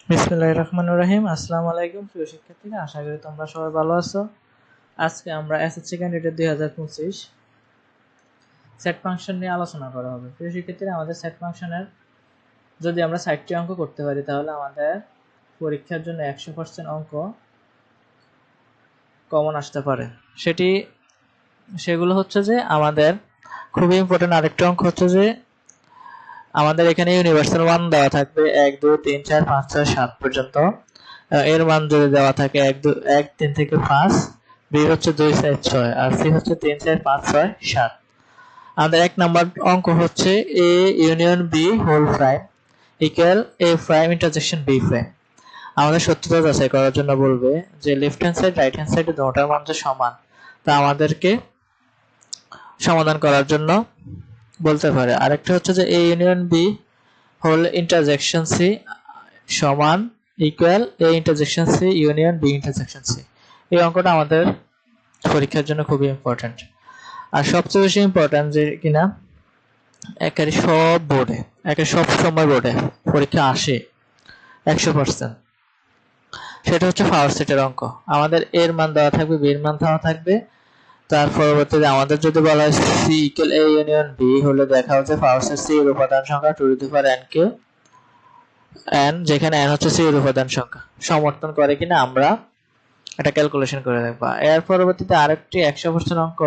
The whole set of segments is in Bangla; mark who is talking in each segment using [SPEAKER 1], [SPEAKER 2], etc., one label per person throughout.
[SPEAKER 1] বিসমিল্লাহির রহমানির রহিম। আসসালামু আলাইকুম প্রিয় শিক্ষার্থীরা, আশা করি তোমরা সবাই ভালো আছো। আজকে আমরা এসএসসি ক্যান্ডিডেট 2025 সেট ফাংশন নিয়ে আলোচনা করা হবে। প্রিয় শিক্ষার্থীরা, আমাদের সেট ফাংশনের যদি আমরা 60টি অঙ্ক করতে পারি তাহলে আমাদের পরীক্ষার জন্য 100% অঙ্ক কমন আসতে পারে। সেগুলো হচ্ছে যে আমাদের খুবই ইম্পর্টেন্ট আরেকটা অঙ্ক হচ্ছে যে আমাদের এখানে ইউনিভার্সাল মান দেওয়া থাকবে 1 2 3 4 5 6 7 পর্যন্ত। এর মান যদি দেওয়া থাকে 1 3 থেকে 5, বি হচ্ছে 2 4 6 আর সি হচ্ছে 3 4 5 6 7। আমাদের এক নাম্বার অঙ্ক হচ্ছে A union B whole prime equal A prime intersection B prime. আমাদের সত্যতা যাচাই করার জন্য বলবে যে left hand side right hand সাইডে দুটোটার মান যে সমান, তা আমাদেরকে সমাধান করার জন্য বলতে পারে। আরেকটা হচ্ছে যে A union B whole intersection C সমান equal A intersection C union B intersection C. এই অঙ্কটা আমাদের পরীক্ষার জন্য খুবই ইম্পর্টেন্ট। আর সবচেয়ে বেশি ইম্পর্টেন্ট যে কিনা একেবারে সব সময় বোর্ডে পরীক্ষা আসে 100%, সেটা হচ্ছে পাওয়ার সেটের অঙ্ক। আমাদের এর মান দেওয়া থাকবে, বি এর মান দেওয়া থাকবে। তার পরবর্তীতে আমাদের যদি বলা হয় C equal A union B হলে দেখা হচ্ছে পাওয়ার সেট সি এর উপাদান সংখ্যা two to the power n কে n, যেখানে n হচ্ছে সি এর উপাদান সংখ্যা, সমর্থন করে কিনা আমরা এটা ক্যালকুলেশন করে দেখব। এর পরবর্তীতে আরেকটি 100% অঙ্ক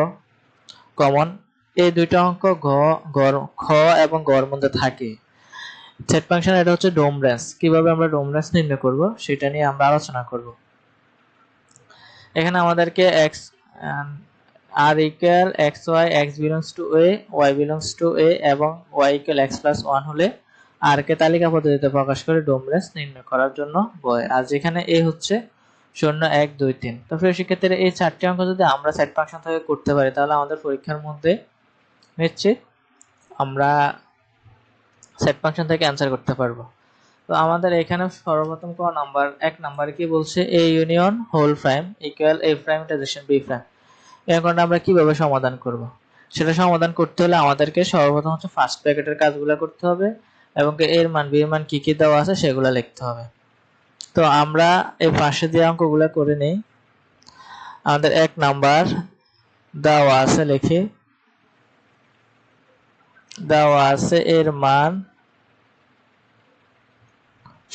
[SPEAKER 1] কমন, এই দুইটা অঙ্ক খ এবং গ এর মধ্যে থাকে। সেট ফাংশন এটা হচ্ছে ডোম রেঞ্জ। কিভাবে আমরা ডোম রেঞ্জ নির্ণয় করব সেটা নিয়ে আমরা আলোচনা করব। এখানে আমাদেরকে x r equal xy x belongs to a y belongs to a এবং y ইকুয়াল x প্লাস 1 হলে r কে তালিকা পদ্ধতিতে প্রকাশ করে ডোম রেঞ্জ নির্ণয় করার জন্য বলে। আর যেখানে a হচ্ছে 0 1 2 3। তো প্রিয় শিক্ষার্থীরা, এই চারটি অঙ্ক যদি আমরা সেট ফাংশন থেকে করতে পারি তাহলে আমাদের পরীক্ষার মধ্যে নিশ্চিত আমরা সেট ফাংশন থেকে অ্যান্সার করতে পারবো। তো আমাদের এখানে সর্বপ্রথম এক নাম্বারে কি বলছে, A union whole prime equal A prime intersection B prime. এই অঙ্কটা আমরা কিভাবে সমাধান করব? সেটা সমাধান করতে হলে আমাদেরকে সর্বপ্রথম হচ্ছে ফার্স্ট ব্র্যাকেটের কাজগুলো করতে হবে এবং এর মান বি এর মান কি কি দেওয়া আছে সেগুলো লিখতে হবে। তো আমরা এই পাশে দিয়ে অঙ্কগুলো করে নেই। আমাদের এক নাম্বার দেওয়া আছে, লিখি দেওয়া আছে এর মান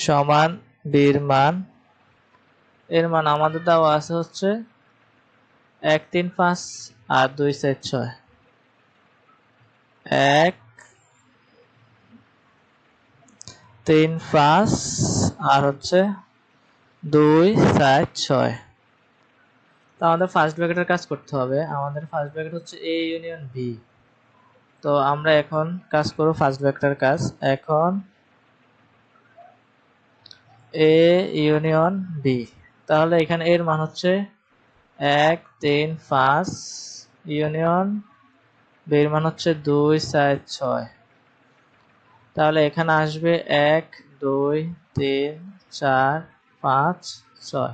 [SPEAKER 1] সমান বির মান। এর মান আমাদের দেওয়া আছে হচ্ছে 1 3 5 আর 2 4 6। 1 3 5 আর হচ্ছে 2 4 6। তো আমাদের ফার্স্ট ব্র্যাকেটের কাজ করতে হবে। আমাদের ফার্স্ট ব্র্যাকেট হচ্ছে এ ইউনিয়ন বি। তো আমরা এখন কাজ করব ফার্স্ট ব্র্যাকেটের কাজ। এখন এ ইউনিয়ন বি, তাহলে এখানে এর মান হচ্ছে 1 3 5 ইউনিয়ন বি এর মান হচ্ছে 2 4 6। তাহলে এখানে আসবে 1 2 3 4 5 6।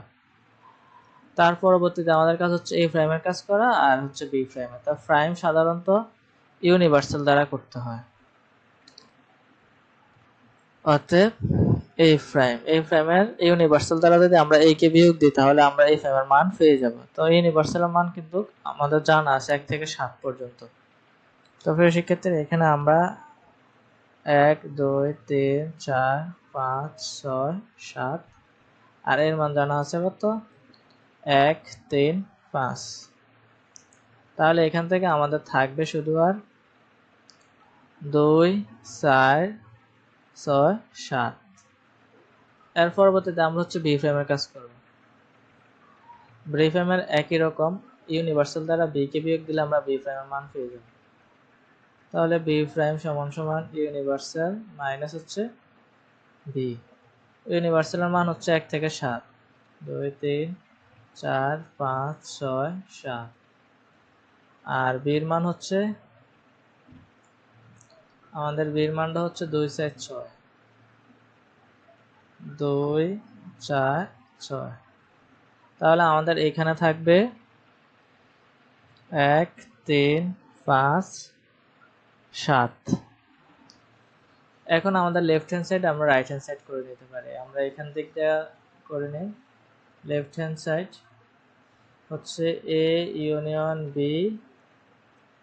[SPEAKER 1] তার পরবর্তীতে আমাদের কাজ হচ্ছে এ প্রাইমের কাজ করা আর হচ্ছে বি প্রাইমের। তো প্রাইম সাধারণত ইউনিভার্সাল দ্বারা করতে হয়, অতএব এই প্রাইমের ইউনিভার্সাল দ্বারা যদি আমরা a কে বিয়োগ দিই তাহলে আমরা এই প্রাইমের মান পেয়ে যাব। তো ইউনিভার্সালের মান কিন্তু আমাদের জানা আছে 1 থেকে 7 পর্যন্ত। তো প্রিয় শিক্ষার্থীরা, এখানে আমরা 1 2 3 4 5 6 7 আর এর মান জানা আছে কত, 1 3 5। তাহলে এখান থেকে আমাদের থাকবে শুধু আর 2 4 6 7। এর পরবর্তীতে আমরা হচ্ছে বি প্রাইমের কাজ করব। বি প্রাইমের একই রকম, ইউনিভার্সাল দ্বারা বি কে বিয়োগ দিলে আমরা বি প্রাইমের মান পেয়ে যাব। তাহলে বি প্রাইম সমান সমান ইউনিভার্সাল মাইনাস হচ্ছে বি। ইউনিভার্সালের মান হচ্ছে 1 থেকে 7, 2 3 4 5 6 7। আর বির মান হচ্ছে আমাদের বির মানটা হচ্ছে 2 4 6, 2 4 6। তাহলে আমাদের এখানে থাকবে 1 3 5 7। এখন আমাদের লেফট হ্যান্ড সাইড আমরা রাইট হ্যান্ড সাইড করে নিতে পারি। আমরা এখান থেকে করে নিই। লেফট হ্যান্ড সাইড হচ্ছে A union B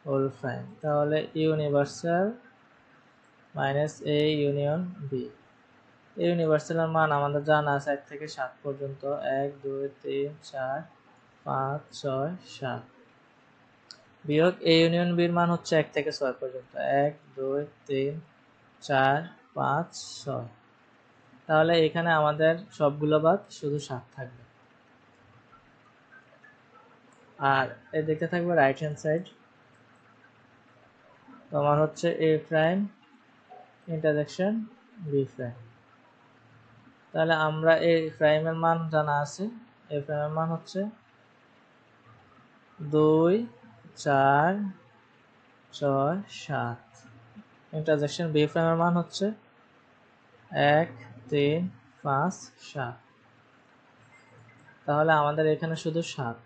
[SPEAKER 1] whole prime, তাহলে universal minus A union B. এই ইউনিভার্সালের মান আমাদের জানা আছে 1 থেকে 7 পর্যন্ত, 1 2 3 4 5 6 7, বিয়োগ এ ইউনিয়ন বির মান হচ্ছে 1 থেকে 6 পর্যন্ত, 1 2 3 4 5 6। তাহলে এখানে আমাদের সবগুলো বাদ, শুধু 7 থাকবে। আর এদিকে থাকবে রাইট হ্যান্ড সাইড, তোমার হচ্ছে এ প্রাইম ইন্টারসেকশন বি প্রাইম। তাহলে আমরা এ প্রাইমের মান জানা আছে, এ প্রাইমের মান হচ্ছে 2 4 6 7। ইন্টারসেকশন বি প্রাইমের মান হচ্ছে 1 3 5 7। তাহলে আমাদের এখানে শুধু 7।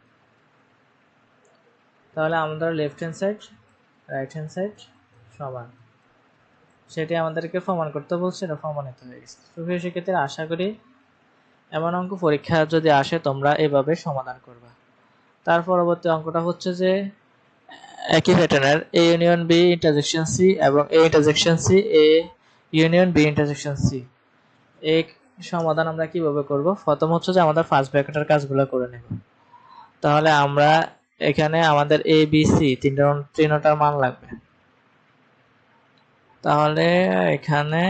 [SPEAKER 1] তাহলে আমাদের left hand side right hand side সমান, সেটি আমাদেরকে প্রমাণ করতে বলছে, এটা প্রমাণিত হয়ে গেছে। তো সেক্ষেত্রে আশা করি এমন অঙ্ক পরীক্ষা যদি আসে তোমরা এভাবে সমাধান করবা। তার পরবর্তী অঙ্কটা হচ্ছে যে একই প্যাটার্নের A union B intersection C এবং A intersection C A union B intersection C. এই সমাধান আমরা কিভাবে করব? প্রথম হচ্ছে যে আমাদের ফার্স্ট ব্র্যাকেটের কাজগুলো করে নেব। তাহলে আমরা এখানে আমাদের এ বি সি তিনটার মান লাগবে। তাহলে এখানে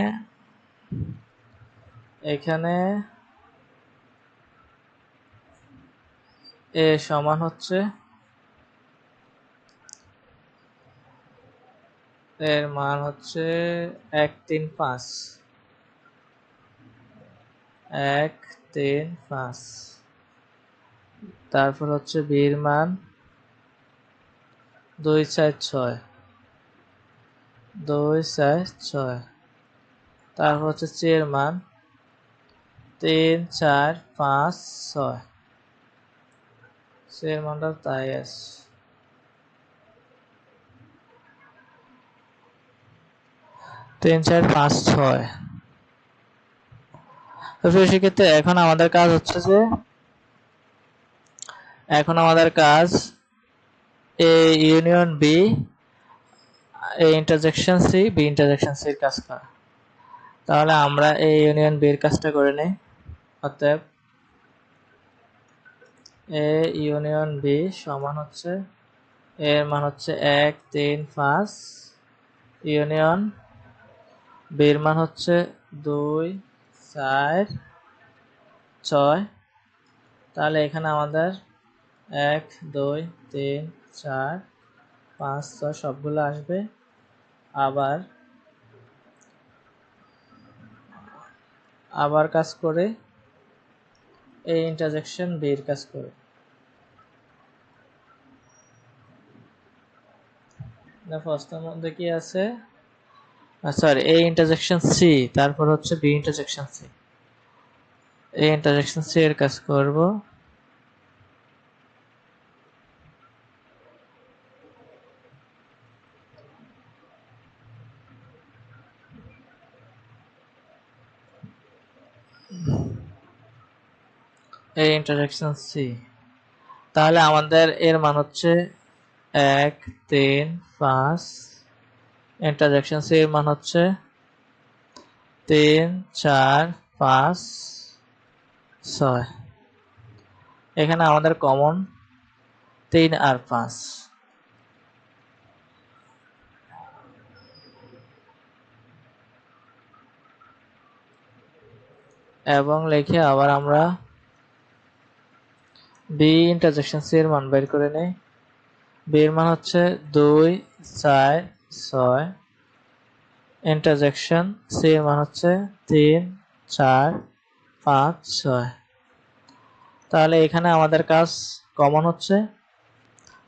[SPEAKER 1] এ সমান হচ্ছে, এর মান হচ্ছে 1 3 5, 1 3 5। তারপর হচ্ছে বির মান 2 4 6, 2 4 6। তারপর হচ্ছে সি এর মান 3 4 5 6, সি এর মানটা তাই আছে। তিন চার পাঁচ ছয়। তো সেক্ষেত্রে এখন আমাদের কাজ হচ্ছে যে A union B A intersection C B intersection C এর কাজ করা। তাহলে আমরা এ ইউনিয়ন বি এর কাজটা করে নেই। অতএব এ ইউনিয়ন বি সমান হচ্ছে, এর মান হচ্ছে 1 3 5 ইউনিয়ন বির মান হচ্ছে 2 4 6। তাহলে এখানে আমাদের 1 2 3 4 5 6 সবগুলো আসবে। আবার কাজ করে এই ইন্টারসেকশন বি এর কাজ করে। ফার্স্টের মধ্যে কি আছে, সরি এই ইন্টারসেকশন সি, তারপর হচ্ছে বি ইন্টারসেকশন সি। এই ইন্টারসেকশন সি এর কাজ করব। এই ইন্টারসেকশন সি, তাহলে আমাদের এর মান হচ্ছে 1 3 5, ইন্টারসেকশন সি এর মান হচ্ছে 3 4 5 6। এখানে আমাদের কমন 3 আর 5 এবং লিখে আবার আমরা বি ইন্টারসেকশন সি এর মান বের করে নেই। বি এর মান হচ্ছে 2 4 6, ইন্টারসেকশন সি এর মান হচ্ছে 3 4 5 6। তাহলে এখানে আমাদের কাজ কমন হচ্ছে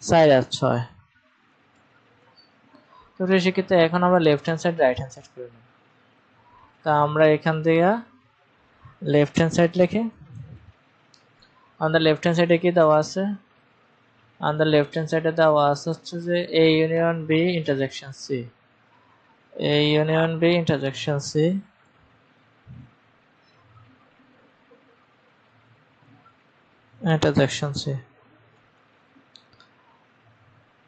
[SPEAKER 1] 4 আর 6। তো সেক্ষেত্রে এখন আমরা left hand side right hand side করে নেব। তা আমরা এখান থেকে লেফট হ্যান্ড সাইড লিখে, আমাদের লেফট হ্যান্ড সাইডে কি দেওয়া আছে, আমাদের লেফট হ্যান্ড সাইডে দেওয়া আছে হচ্ছে যে A union B intersection C. A union B intersection C intersection C।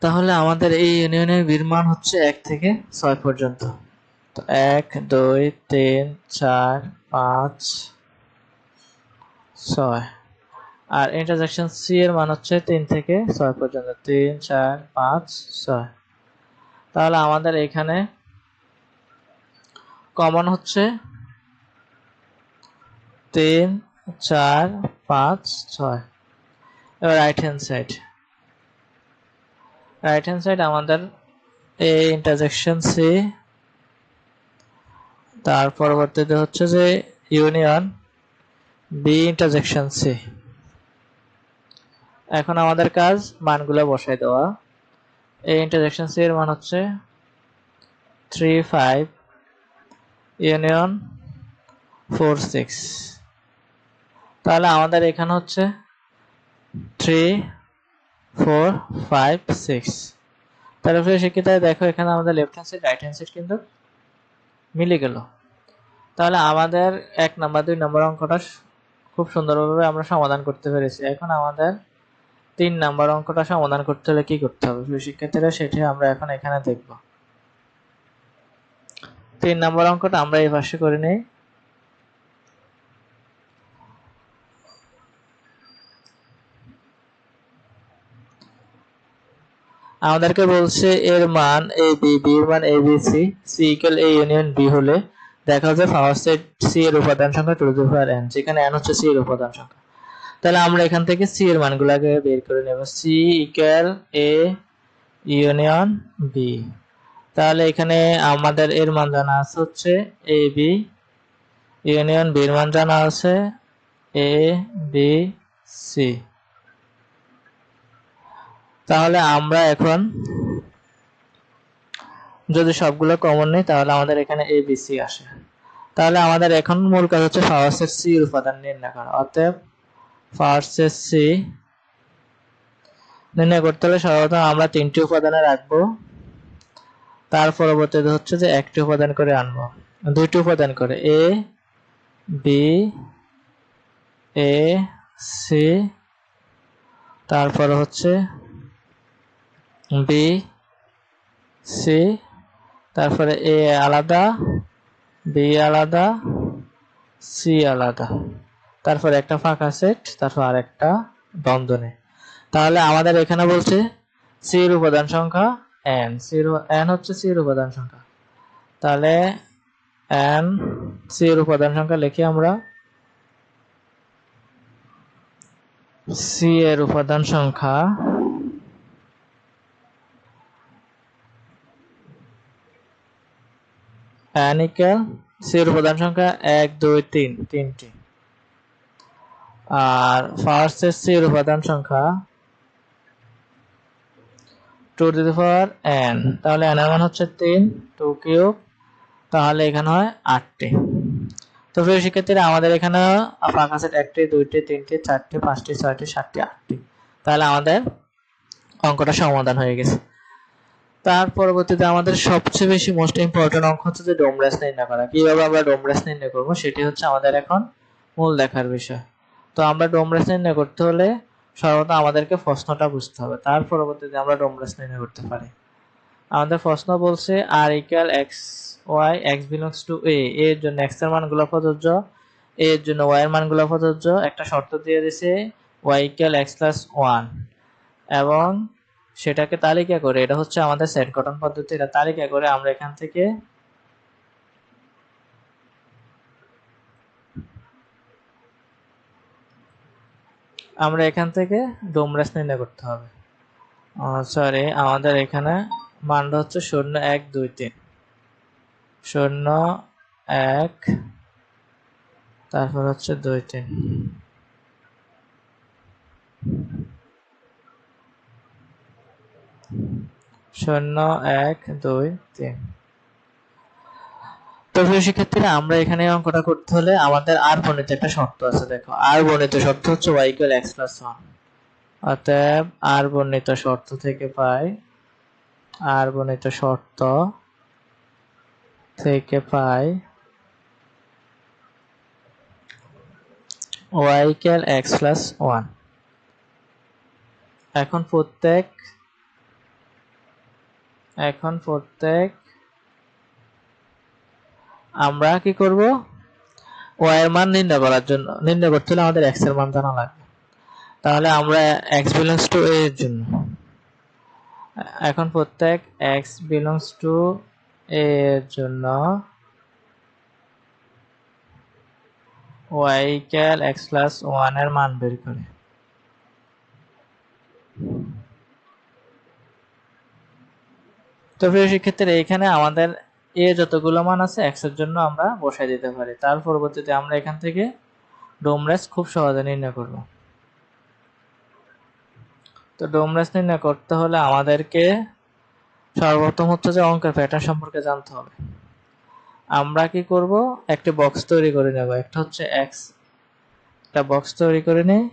[SPEAKER 1] তাহলে আমাদের এই ইউনিয়নের বির মান হচ্ছে 1 থেকে 6 পর্যন্ত। তো 1 2 3 4 5 6 আর ইন্টারসেকশন সি এর মান হচ্ছে 3 থেকে 6 পর্যন্ত 3 4 5 6। তাহলে আমাদের এখানে কমন হচ্ছে 3 4 5 6। এবার রাইট হ্যান্ড সাইড আমাদের এ ইন্টারসেকশন সি, তার পরবর্তীতে হচ্ছে যে ইউনিয়ন বি ইন্টারসেকশন সি। এখন আমাদের কাজ মানগুলো বসাই দেওয়া। এ ইন্টারসেকশন সি এর মান হচ্ছে 3 5 ইউনিয়ন 4 6। তাহলে আমাদের এখানে হচ্ছে 3 4 5 6। তাহলে শিক্ষিতায় দেখো এখানে আমাদের left hand side right hand side কিন্তু মিলে গেল। তাহলে আমাদের 1 নাম্বার 2 নাম্বার অঙ্কটা খুব সুন্দরভাবে আমরা সমাধান করতে পেরেছি। এখন আমাদের 3 নাম্বার অঙ্কটা সমাধান করতে হলে কি করতে হবে শিক্ষার্থীরা, সেটা আমরা এখন এখানে দেখব। 3 নাম্বার অঙ্কটা আমরা এই পাশে করে নেই। আমাদেরকে বলছে এর মান এ বি, বি এর মান A B C, C equal A union B হলে দেখা যায় ফার্স্ট সেট সি এর উপাদান সংখ্যা টু দি পাওয়ার n, যেখানে n হচ্ছে সি এর উপাদান সংখ্যা। তাহলে আমরা এখান থেকে সি এর মানগুলোকে বের করে নেব। C equal A union B. তাহলে এখানে আমাদের এর মান জানা আছে হচ্ছে এ বি, ইউনিয়ন বি এর মান জানা আছে এ বি সি। তাহলে আমরা এখন যদি সবগুলো কমন নেই তাহলে আমাদের এখানে এ বি সি আসে। তাহলে আমাদের এখন মূল কাজ হচ্ছে ফার্স্ট সেট সি এর উপাদান নির্ণয় করা। অতএব ফার্স্ট সেট সি নির্ণয় করতে হলে সর্বপ্রথম আমরা 3টি উপাদানে রাখবো, তার পরবর্তীতে হচ্ছে যে একটি উপাদান করে আনবো, 2টি উপাদান করে এ বি এ সি, তারপর হচ্ছে বি সি, তারপরে এ আলাদা বি আলাদা সি আলাদা, তারপর একটা ফাঁকা সেট, তারপর আরেকটা বন্ধনী। তাহলে আমাদের এখানে বলছে সি এর উপাদান সংখ্যা n, n হচ্ছে সি এর উপাদান সংখ্যা। তাহলে n সি এর উপাদান সংখ্যা লিখি আমরা। সি এর উপাদান সংখ্যা n ইকুয়াল সি এর উপাদান সংখ্যা 1 2 3 তিনটি, আর ফার্স্ট এর সি এর উপাদান সংখ্যা two to the power n। তাহলে n এর মান হচ্ছে 3, 2 কিউব, তাহলে এখানে হয় 8টি। তো প্রিয় শিক্ষার্থীরা আমাদের এখানে ফাঁকা সেট 1টি 2টি 3টি 4টি 5টি 6টি 7টি 8টি। তাহলে আমাদের অঙ্কটা সমাধান হয়ে গেছে। তার পরবর্তীতে আমাদের সবচেয়ে বেশি মোস্ট ইম্পর্টেন্ট অঙ্ক হচ্ছে যে ডোমরেস নির্ণয় করা। কিভাবে আমরা ডোমরেস নির্ণয় করব সেটি হচ্ছে আমাদের এখন মূল দেখার বিষয়। তো আমরা ডোমরেস নির্ণয় করতে হলে সর্বপ্রথম আমাদেরকে প্রশ্নটা বুঝতে হবে, তার পরবর্তীতে আমরা ডোমরেস নির্ণয় করতে পারি। আমাদের প্রশ্ন বলছে R equal x y x belongs to A, এর জন্য এক্স এর মানগুলো প্রযোজ্য, এর জন্য ওয়াই এর মানগুলো প্রযোজ্য। একটা শর্ত দিয়ে দিয়েছে ওয়াই ইকুয়াল এক্স প্লাস 1, এবং সেটাকে তালিকা করে, এটা হচ্ছে আমাদের সেট গঠন পদ্ধতি, এটা তালিকা করে আমরা এখান থেকে ডোমরেস নির্ণয় করতে হবে। সরি, আমাদের এখানে মানটা হচ্ছে 0 1 2 3, 0 1 তারপর হচ্ছে 2 3, 0 1 2 3। তো প্রিয় শিক্ষার্থীরা আমরা এখানে অঙ্কটা করতে হলে আমাদের আর বর্ণিত একটা শর্ত আছে। দেখো আর বর্ণিত শর্ত হচ্ছে y ইকুয়াল x প্লাস 1। অতএব আর বর্ণিত শর্ত থেকে পাই, আর বর্ণিত শর্ত থেকে পাই y equal x plus 1। এখন প্রত্যেক আমরা কি করব, y এর মান নির্ণয় করতে হলে আমাদের x এর মান জানা লাগবে। তাহলে আমরা x belongs to a এর জন্য এখন প্রত্যেক x belongs to a এর জন্য y equal x plus 1 এর মান বের করে। তো প্রিয় শিক্ষার্থীরা, এখানে আমাদের a যতগুলো মান আছে x এর জন্য আমরা বসাই দিতে পারি। তার পরবর্তীতে আমরা এখান থেকে ডোম রেস খুব সহজে নির্ণয় করব। তো ডোম রেস নির্ণয় করতে হলে আমাদেরকে সর্বপ্রথম হচ্ছে যে অঙ্কের প্যাটার্ন সম্পর্কে জানতে হবে। আমরা কি করব, একটা বক্স তৈরি করে নেব। একটা বক্স তৈরি করে নিই,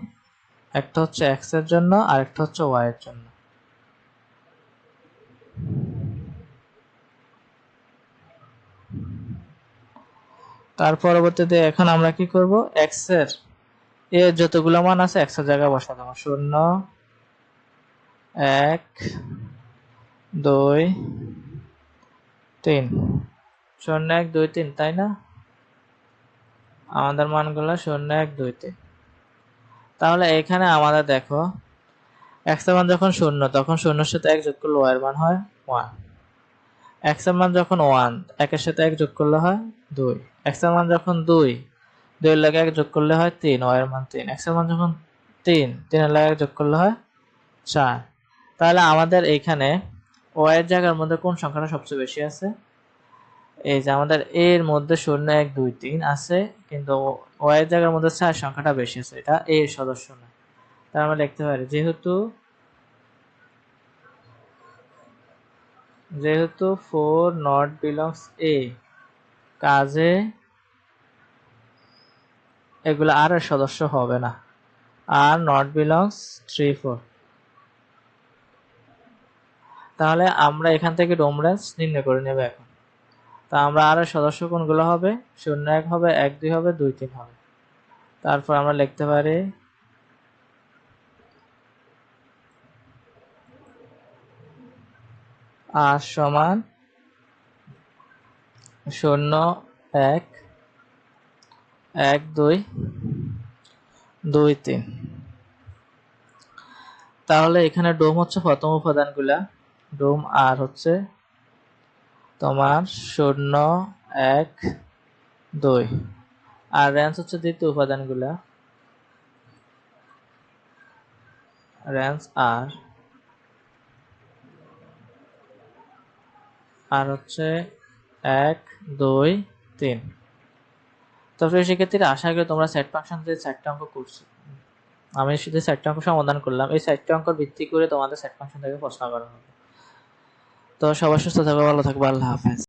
[SPEAKER 1] একটা হচ্ছে x এর জন্য আর একটা হচ্ছে y এর জন্য। তার পরবর্তীতে এখন আমরা কি করব, x এর যতগুলো মান আছে x এর জায়গায় বসা দেব। 0 1 2 3, 0 1 2 3, তাই না? আমাদের মানগুলো 0 1 2 3। তাহলে এখানে আমাদের দেখো x এর মান যখন 0 তখন 0 এর সাথে 1 যোগ করলে y এর মান হয় 1। x এর মান যখন 1 1 এর সাথে 1 যোগ করলে হয় 2। x এর মান যখন 2 2 এর লাগে 1 যোগ করলে হয় 3, y এর মান 3। x এর মান যখন 3 3 এর লাগে 1 যোগ করলে হয় 4। তাহলে আমাদের এইখানে y এর জায়গার মধ্যে কোন সংখ্যাটা সবচেয়ে বেশি আছে? এই যে আমাদের a এর মধ্যে 0 1 2 3 আছে, কিন্তু y এর জায়গার মধ্যে 4 সংখ্যাটা বেশি আছে। এটা a এর সদস্য না। তাহলে আমরা লিখতে পারি যেহেতু 4 not belongs a, কাজে এগুলো আর এর সদস্য হবে না। আর not belongs 3 4। তাহলে আমরা এখান থেকে ডোম রেঞ্জ নির্ণয় করে নেব এখন। তা আমরা আর এর সদস্য কোনগুলো হবে? 0 1 হবে, 1 2 হবে, 2 3 হবে। তারপর আমরা লিখতে পারি r সমান 0 1 1 2 2 3। তাহলে এখানে ডোম হচ্ছে প্রথম উপাদানগুলা, ডোম আর হচ্ছে তোমার 0 1 2, আর রেঞ্জ হচ্ছে দ্বিতীয় উপাদানগুলা, রেঞ্জ আর হচ্ছে 1 2 3। তো সেক্ষেত্রে আশা করি তোমরা সেট ফাংশন দিয়ে 4টা অঙ্ক করছো। আমি শুধু 4টা অঙ্ক সমাধান করলাম। এই 4টা অঙ্ক ভিত্তি করে তোমাদের সেট ফাংশন থেকে প্রশ্ন করা হবে। তো সবাই সুস্থ থাকবে, ভালো থাকবে, আল্লাহ হাফেজ।